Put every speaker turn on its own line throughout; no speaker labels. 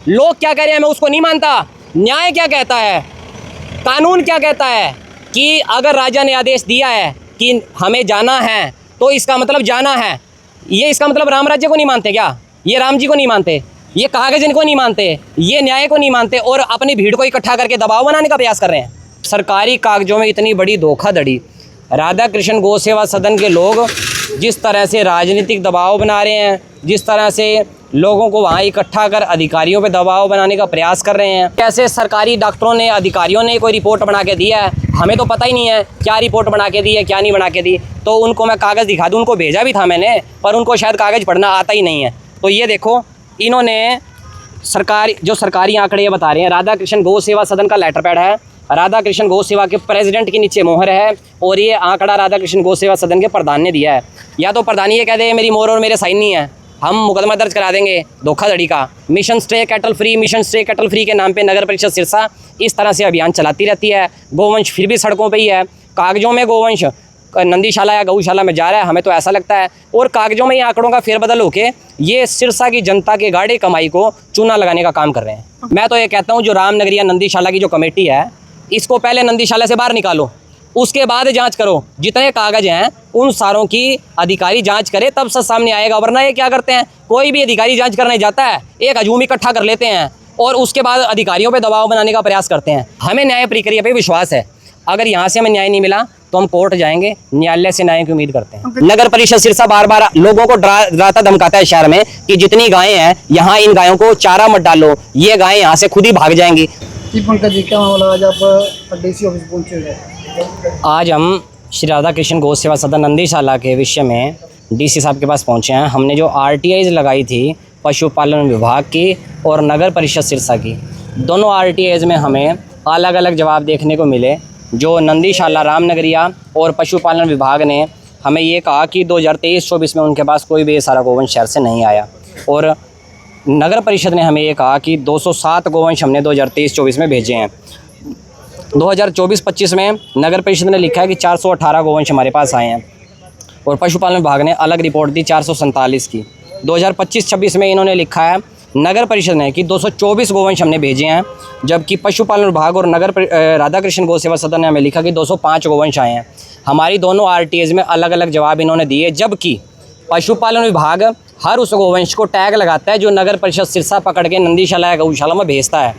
लोग क्या कह रहे हैं मैं उसको नहीं मानता। न्याय क्या कहता है, कानून क्या कहता है कि अगर राजा ने आदेश दिया है कि हमें जाना है तो इसका मतलब जाना है। ये इसका मतलब राम राज्य को नहीं मानते क्या? ये राम जी को नहीं मानते, ये कागज इनको नहीं मानते, ये न्याय को नहीं मानते और अपनी भीड़ को इकट्ठा करके दबाव बनाने का प्रयास कर रहे हैं। सरकारी कागजों में इतनी बड़ी धोखाधड़ी, राधा कृष्ण गौ सेवा सदन के लोग जिस तरह से राजनीतिक दबाव बना रहे हैं, जिस तरह से लोगों को वहाँ इकट्ठा कर अधिकारियों पे दबाव बनाने का प्रयास कर रहे हैं। कैसे सरकारी डॉक्टरों ने, अधिकारियों ने कोई रिपोर्ट बना के दिया है, हमें तो पता ही नहीं है क्या रिपोर्ट बना के दी है क्या नहीं बना के दी। तो उनको मैं कागज़ दिखा दूँ, उनको भेजा भी था मैंने, पर उनको शायद कागज़ पढ़ना आता ही नहीं है। तो ये देखो, इन्होंने सरकारी आंकड़े ये बता रहे हैं। राधा कृष्ण गौ सेवा सदन का लेटर पैड है, राधा कृष्ण गौ सेवा के प्रेसिडेंट के नीचे मोहर है और ये आंकड़ा राधा कृष्ण गौ सेवा सदन के प्रधान ने दिया है। या तो प्रधान ये कह दे मेरी मोहर और मेरे साइन नहीं है, हम मुकदमा दर्ज करा देंगे धोखाधड़ी का। मिशन स्टे कैटल फ्री के नाम पे नगर परिषद सिरसा इस तरह से अभियान चलाती रहती है। गोवंश फिर भी सड़कों पे ही है, कागजों में गोवंश नंदीशाला या गौशाला में जा रहा है, हमें तो ऐसा लगता है। और कागजों में ये आंकड़ों का फेरबदल होके ये सिरसा की जनता के गाढ़े कमाई को चूना लगाने का काम कर रहे हैं। मैं तो ये कहता हूँ जो रामनगरी या नंदीशाला की जो कमेटी है, इसको पहले नंदीशाला से बाहर निकालो, उसके बाद जांच करो। जितने कागज हैं उन सारों की अधिकारी जांच करे, तब सब सामने आएगा। वरना ये क्या करते हैं, कोई भी अधिकारी जांच करने जाता है, एक हजूम इकट्ठा कर लेते हैं और उसके बाद अधिकारियों पे दबाव बनाने का प्रयास करते हैं। हमें न्याय प्रक्रिया पे विश्वास है, अगर यहाँ से हमें न्याय नहीं मिला तो हम कोर्ट जाएंगे, न्यायालय से न्याय की उम्मीद करते हैं। नगर परिषद सिरसा बार बार लोगों को डराता धमकाता है शहर में कि जितनी गायें हैं यहाँ, इन गायों को चारा मत डालो, ये गायें यहाँ से खुद ही भाग जाएंगी।
जी पंकज जी, क्या मामला, आज आप डीसी ऑफिस पहुंचे हैं?
आज हम श्री राधा कृष्ण गौ सेवा सदन नंदीशाला के विषय में डीसी साहब के पास पहुंचे हैं। हमने जो आरटीआईज लगाई थी पशुपालन विभाग की और नगर परिषद सिरसा की, दोनों आरटीआईज में हमें अलग अलग जवाब देखने को मिले। जो नंदीशाला रामनगरिया और पशुपालन विभाग ने हमें ये कहा कि 2023-24 में उनके पास कोई भी ये सारा गोवंश शहर से नहीं आया, और नगर परिषद ने हमें ये कहा कि 207 गोवंश हमने 2023-24 में भेजे हैं। 2024-25 में नगर परिषद ने लिखा है कि 418 गोवंश हमारे पास आए हैं और पशुपालन विभाग ने अलग रिपोर्ट दी 447 की। 2025-26 में इन्होंने लिखा है नगर परिषद ने कि 224 गोवंश हमने भेजे हैं, जबकि पशुपालन विभाग और राधा कृष्ण गौ सेवा सदन ने हमें लिखा कि 205 गोवंश आए हैं। हमारी दोनों आरटीआईज में अलग अलग जवाब इन्होंने दिए, जबकि पशुपालन विभाग हर उस गोवंश को टैग लगाता है जो नगर परिषद सिरसा पकड़ के नंदीशाला या गौशाला में भेजता है।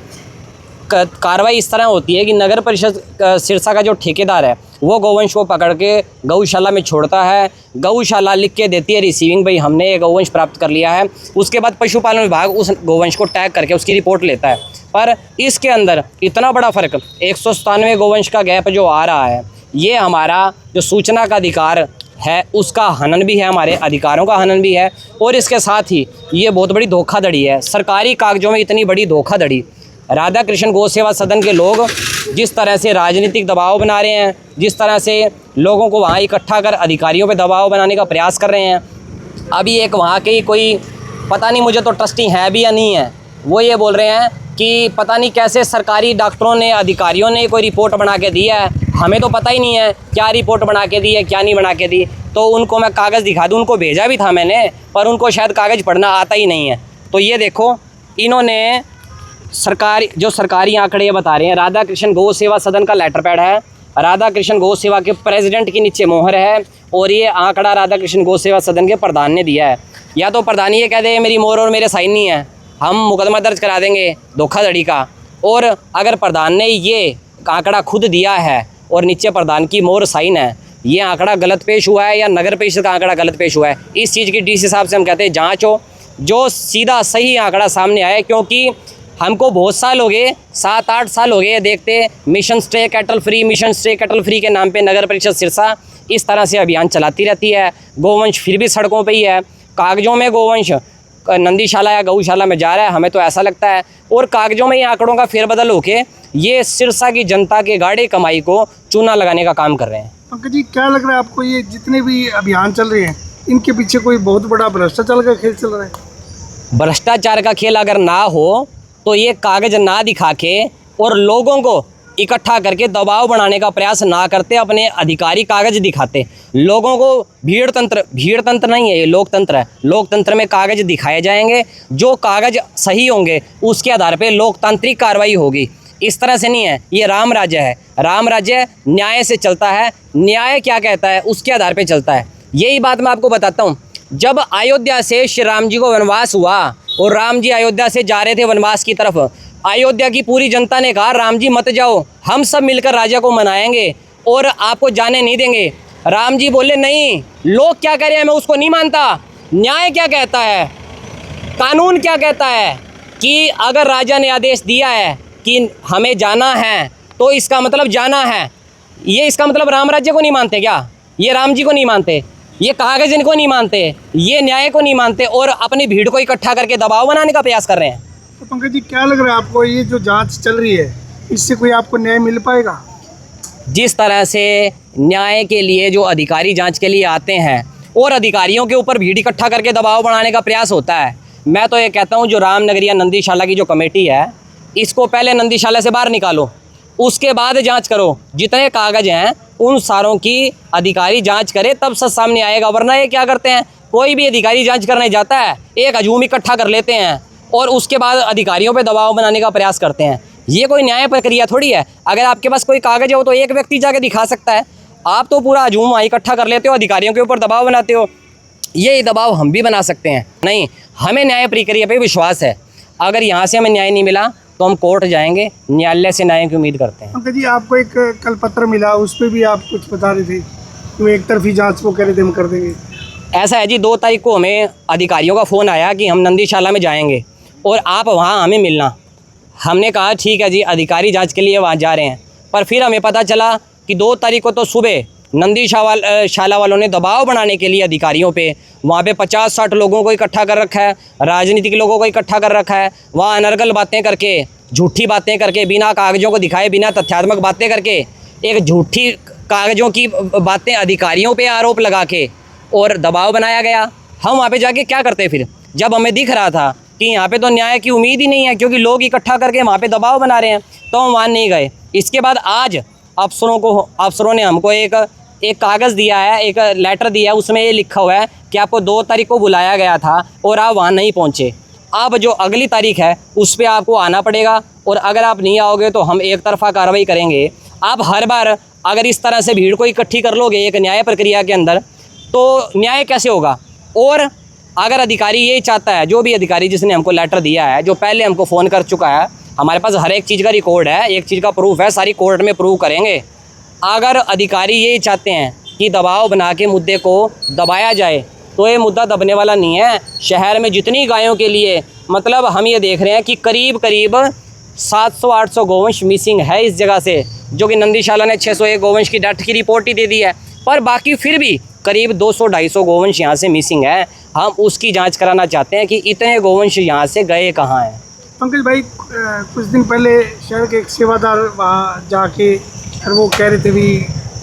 कार्रवाई इस तरह होती है कि नगर परिषद सिरसा का जो ठेकेदार है वो गोवंश को पकड़ के गौशाला में छोड़ता है, गौशाला लिख के देती है रिसीविंग, भाई हमने ये गोवंश प्राप्त कर लिया है। उसके बाद पशुपालन विभाग उस गोवंश को टैग करके उसकी रिपोर्ट लेता है। पर इसके अंदर इतना बड़ा फ़र्क, 197 गोवंश का गैप जो आ रहा है, ये हमारा जो सूचना का अधिकार है उसका हनन भी है, हमारे अधिकारों का हनन भी है। और इसके साथ ही ये बहुत बड़ी धोखाधड़ी है, सरकारी कागजों में इतनी बड़ी धोखाधड़ी। राधा कृष्ण गौ सेवा सदन के लोग जिस तरह से राजनीतिक दबाव बना रहे हैं, जिस तरह से लोगों को वहाँ इकट्ठा कर अधिकारियों पे दबाव बनाने का प्रयास कर रहे हैं। अभी एक वहाँ के ही कोई, पता नहीं मुझे तो ट्रस्टी है भी या नहीं है, वो ये बोल रहे हैं कि पता नहीं कैसे सरकारी डॉक्टरों ने, अधिकारियों ने कोई रिपोर्ट बना के दी है, हमें तो पता ही नहीं है क्या रिपोर्ट बना के दी है क्या नहीं बना के दी। तो उनको मैं कागज़ दिखा दूँ, उनको भेजा भी था मैंने, पर उनको शायद कागज़ पढ़ना आता ही नहीं है। तो ये देखो, इन्होंने सरकारी आंकड़े ये बता रहे हैं। राधा कृष्ण गौ सेवा सदन का लेटर पैड है, राधा कृष्ण गौ सेवा के प्रेसिडेंट के नीचे मोहर है और ये आंकड़ा राधा कृष्ण गौ सेवा सदन के प्रधान ने दिया है। या तो प्रधान ये कह दे मेरी मोहर और मेरे साइन नहीं है, हम मुकदमा दर्ज करा देंगे धोखाधड़ी का। और अगर प्रधान ने ये आंकड़ा खुद दिया है और नीचे प्रधान की मोहर साइन है, ये आंकड़ा गलत पेश हुआ है या नगर परिषद का आंकड़ा गलत पेश हुआ है, इस चीज़ की डीसी साहब से हम कहते हैं जाँच हो, जो सीधा सही आंकड़ा सामने आए। क्योंकि हमको बहुत साल हो गए, 7-8 साल हो गए देखते, मिशन स्टे कैटल फ्री के नाम पे नगर परिषद सिरसा इस तरह से अभियान चलाती रहती है। गोवंश फिर भी सड़कों पे ही है, कागजों में गोवंश नंदीशाला या गौशाला में जा रहा है, हमें तो ऐसा लगता है। और कागजों में ये आंकड़ों का फेरबदल होके ये सिरसा की जनता के गाढ़े कमाई को चूना लगाने का काम कर रहे हैं।
पंकज जी, क्या लग रहा है आपको, ये जितने भी अभियान चल रहे हैं इनके पीछे कोई बहुत बड़ा भ्रष्टाचार का खेल चल रहा है? भ्रष्टाचार
का खेल अगर ना हो तो ये कागज ना दिखा के और लोगों को इकट्ठा करके दबाव बनाने का प्रयास ना करते, अपने अधिकारी कागज दिखाते, लोगों को भीड़ तंत्र नहीं है, ये लोकतंत्र है। लोकतंत्र में कागज दिखाए जाएंगे, जो कागज सही होंगे उसके आधार पे लोकतांत्रिक कार्रवाई होगी। इस तरह से नहीं है, ये राम राज्य है। राम राज्य न्याय से चलता है, न्याय क्या कहता है उसके आधार पे चलता है। यही बात मैं आपको बताता हूँ। जब अयोध्या से श्री राम जी को वनवास हुआ और राम जी अयोध्या से जा रहे थे वनवास की तरफ, अयोध्या की पूरी जनता ने कहा राम जी मत जाओ, हम सब मिलकर राजा को मनाएंगे और आपको जाने नहीं देंगे। राम जी बोले नहीं, लोग क्या कह रहे हैं मैं उसको नहीं मानता। न्याय क्या कहता है, कानून क्या कहता है कि अगर राजा ने आदेश दिया है कि हमें जाना है तो इसका मतलब जाना है। ये इसका मतलब राम राज्य को नहीं मानते क्या? ये राम जी को नहीं मानते, ये कागज इनको नहीं मानते, ये न्याय को नहीं मानते और अपनी भीड़ को इकट्ठा करके दबाव बनाने का प्रयास कर रहे हैं।
तो पंकज जी क्या लग रहा है आपको, ये जो जांच चल रही है इससे कोई आपको न्याय मिल पाएगा?
जिस तरह से न्याय के लिए जो अधिकारी जांच के लिए आते हैं और अधिकारियों के ऊपर भीड़ इकट्ठा करके दबाव बनाने का प्रयास होता है, मैं तो ये कहता हूँ जो रामनगरिया नंदीशाला की जो कमेटी है, इसको पहले नंदीशाला से बाहर निकालो, उसके बाद जांच करो। जितने कागज हैं उन सारों की अधिकारी जांच करे, तब सब सामने आएगा। वरना ये क्या करते हैं, कोई भी अधिकारी जांच करने जाता है, एक हजूम इकट्ठा कर लेते हैं और उसके बाद अधिकारियों पे दबाव बनाने का प्रयास करते हैं। ये कोई न्याय प्रक्रिया थोड़ी है। अगर आपके पास कोई कागज हो तो एक व्यक्ति जाके दिखा सकता है, आप तो पूरा हजूम वहाँ इकट्ठा कर लेते हो, अधिकारियों के ऊपर दबाव बनाते हो। ये दबाव हम भी बना सकते हैं। नहीं, हमें न्याय प्रक्रिया पे विश्वास है। अगर यहाँ से हमें न्याय नहीं मिला तो हम कोर्ट जाएंगे, न्यायालय से न्याय की उम्मीद करते हैं।
पंकज जी आपको एक कल पत्र मिला, उस पर भी आप कुछ बता रहे थे कि वो एक तरफी जांच वो कह रहे थे हम कर देंगे।
ऐसा है जी, 2 तारीख को हमें अधिकारियों का फ़ोन आया कि हम नंदीशाला में जाएंगे और आप वहाँ हमें मिलना। हमने कहा ठीक है जी, अधिकारी जांच के लिए वहाँ जा रहे हैं। पर फिर हमें पता चला कि 2 तारीख को तो सुबह शाला वालों ने दबाव बनाने के लिए अधिकारियों पे वहाँ पे 50-60 लोगों को इकट्ठा कर रखा है, राजनीतिक लोगों को इकट्ठा कर रखा है। वहाँ अनर्गल बातें करके, झूठी बातें करके, बिना कागज़ों को दिखाए, बिना तथ्यात्मक बातें करके, एक झूठी कागज़ों की बातें अधिकारियों पे आरोप लगा के और दबाव बनाया गया। हम वहाँ पे जाके क्या करते फिर, जब हमें दिख रहा था कि यहाँ पे तो न्याय की उम्मीद ही नहीं है क्योंकि लोग इकट्ठा करके वहाँ पे दबाव बना रहे हैं, तो हम वहाँ नहीं गए। इसके बाद आज अफसरों ने हमको एक कागज़ दिया है, एक लेटर दिया है, उसमें ये लिखा हुआ है कि आपको 2 तारीख को बुलाया गया था और आप वहाँ नहीं पहुँचे। अब जो अगली तारीख है उस पर आपको आना पड़ेगा और अगर आप नहीं आओगे तो हम एक तरफा कार्रवाई करेंगे। आप हर बार अगर इस तरह से भीड़ को इकट्ठी कर लोगे एक न्याय प्रक्रिया के अंदर तो न्याय कैसे होगा? और अगर अधिकारी यही चाहता है, जो भी अधिकारी जिसने हमको लेटर दिया है, जो पहले हमको फ़ोन कर चुका है, हमारे पास हर एक चीज़ का रिकॉर्ड है, एक चीज़ का प्रूफ है, सारी कोर्ट में प्रूव करेंगे। अगर अधिकारी यही चाहते हैं कि दबाव बना के मुद्दे को दबाया जाए तो ये मुद्दा दबने वाला नहीं है। शहर में जितनी गायों के लिए, मतलब हम ये देख रहे हैं कि करीब 700-800 गोवंश मिसिंग है इस जगह से, जो कि नंदीशाला ने 601 गोवंश की डेथ की रिपोर्ट ही दे दी है, पर बाकी फिर भी करीब 200-250 गोवंश यहाँ से मिसिंग है। हम उसकी जांच कराना चाहते हैं कि इतने गोवंश यहाँ से गए कहाँ हैं।
पंकज भाई कुछ दिन पहले शहर के एक सेवादार वहाँ जाके और वो कह रहे थे भी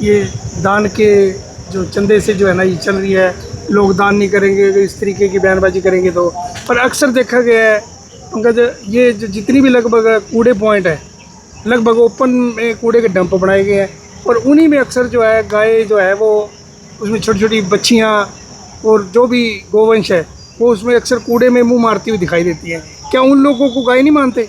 ये दान के जो चंदे से जो है ना ये चल रही है, लोग दान नहीं करेंगे, इस तरीके की बयानबाजी करेंगे तो। पर अक्सर देखा गया है पंकज, ये जो जितनी भी लगभग कूड़े पॉइंट है, लगभग ओपन में कूड़े के डंप बनाए गए हैं और उन्हीं में अक्सर जो है गाय जो है वो उसमें छोटी छोटी बच्चियाँ और जो भी गोवंश है वो उसमें अक्सर कूड़े में मुंह मारती हुई दिखाई देती है। क्या उन लोगों को गाय नहीं मानते?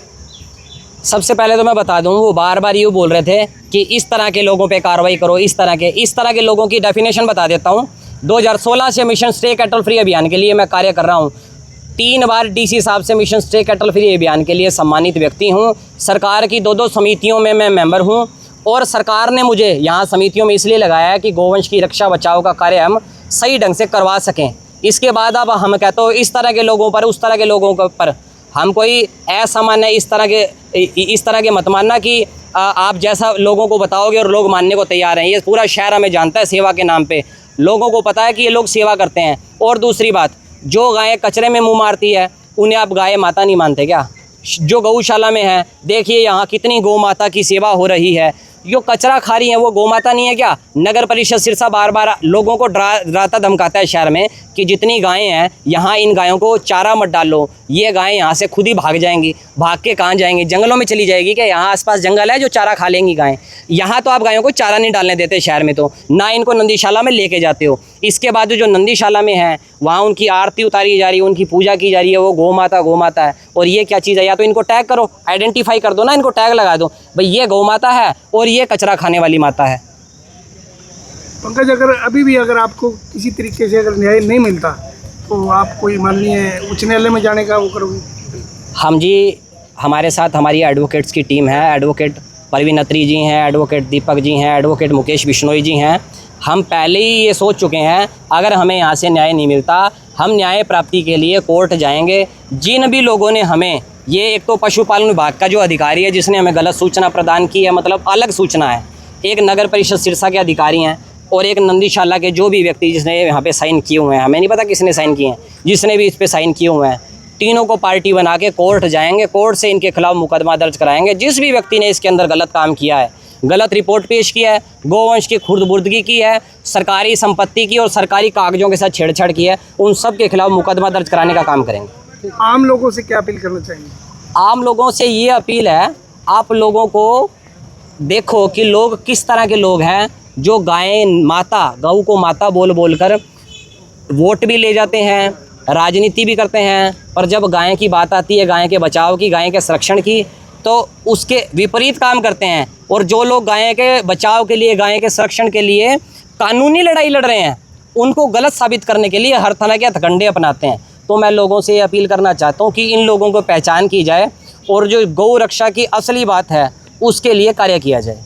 सबसे पहले तो मैं बता दूं, वो बार बार यूँ बोल रहे थे कि इस तरह के लोगों पे कार्रवाई करो, इस तरह के लोगों की डेफिनेशन बता देता हूं। 2016 से मिशन स्टे कैटल फ्री अभियान के लिए मैं कार्य कर रहा हूं। 3 बार डीसी साहब से मिशन स्टे कैटल फ्री अभियान के लिए सम्मानित व्यक्ति हूं। सरकार की 2 समितियों में मैं मेंबर हूं और सरकार ने मुझे यहाँ समितियों में इसलिए लगाया है कि गोवंश की रक्षा बचाव का कार्य हम सही ढंग से करवा सकें। इसके बाद अब हम कहते हो इस तरह के लोगों पर, उस तरह के लोगों पर हम कोई असामान्य इस तरह के मत मानना कि आप जैसा लोगों को बताओगे और लोग मानने को तैयार हैं। ये पूरा शहर हमें जानता है सेवा के नाम पे, लोगों को पता है कि ये लोग सेवा करते हैं। और दूसरी बात, जो गाय कचरे में मुंह मारती है उन्हें आप गाय माता नहीं मानते क्या? जो गौशाला में है, देखिए यहाँ कितनी गौ माता की सेवा हो रही है, जो कचरा खा रही है वो गौमाता नहीं है क्या? नगर परिषद सिरसा बार बार लोगों को डराता धमकाता है शहर में कि जितनी गायें हैं यहाँ इन गायों को चारा मत डालो, ये गायें यहाँ से खुद ही भाग जाएंगी। भाग के कहाँ जाएंगी? जंगलों में चली जाएगी क्या? यहाँ आसपास जंगल है जो चारा खा लेंगी गायें। यहाँ तो आप गायों को चारा नहीं डालने देते शहर में, तो ना इनको नंदीशाला में लेके जाते हो। इसके बाद जो नंदीशाला में है वहाँ उनकी आरती उतारी जा रही है, उनकी पूजा की जा रही है, वो गौ माता है। और ये क्या चीज़ है? या तो इनको टैग करो, आइडेंटिफाई कर दो ना, इनको टैग लगा दो भाई ये गौ माता है और ये कचरा खाने वाली माता है।
पंकज, अगर अभी भी अगर आपको किसी तरीके से अगर न्याय नहीं मिलता तो आप कोई माननीय उच्च न्यायालय में जाने का वो करोगे?
हम जी, हमारे साथ हमारी एडवोकेट्स की टीम है। एडवोकेट परवीन अत्री जी हैं, एडवोकेट दीपक जी हैं, एडवोकेट मुकेश बिश्नोई जी हैं। हम पहले ही ये सोच चुके हैं अगर हमें यहाँ से न्याय नहीं मिलता हम न्याय प्राप्ति के लिए कोर्ट जाएंगे। जिन भी लोगों ने हमें, ये एक तो पशुपालन विभाग का जो अधिकारी है जिसने हमें गलत सूचना प्रदान की है, मतलब अलग सूचना है, एक नगर परिषद सिरसा के अधिकारी हैं और एक नंदीशाला के जो भी व्यक्ति जिसने यहाँ पे साइन किए हुए हैं, हमें नहीं पता किसने साइन किए हैं, जिसने भी इस पे साइन किए हुए हैं, तीनों को पार्टी बना के कोर्ट जाएंगे। कोर्ट से इनके खिलाफ मुकदमा दर्ज कराएंगे। जिस भी व्यक्ति ने इसके अंदर गलत काम किया है, गलत रिपोर्ट पेश किया है, गोवंश की खुर्द-बुर्दगी की है, सरकारी संपत्ति की और सरकारी कागजों के साथ छेड़छाड़ की है, उन सब के खिलाफ मुकदमा दर्ज कराने का काम करेंगे।
आम लोगों से क्या अपील करना चाहिए?
आम लोगों से ये अपील है, आप लोगों को देखो कि लोग किस तरह के लोग हैं जो गाय माता, गऊ को माता बोल बोल कर वोट भी ले जाते हैं, राजनीति भी करते हैं, पर जब गाय की बात आती है, गाय के बचाव की, गाय के संरक्षण की, तो उसके विपरीत काम करते हैं। और जो लोग गाय के बचाव के लिए, गाय के संरक्षण के लिए कानूनी लड़ाई लड़ रहे हैं, उनको गलत साबित करने के लिए हर तरह के हथकंडे अपनाते हैं। तो मैं लोगों से ये अपील करना चाहता हूँ कि इन लोगों को पहचान की जाए और जो गौ रक्षा की असली बात है उसके लिए कार्य किया जाए।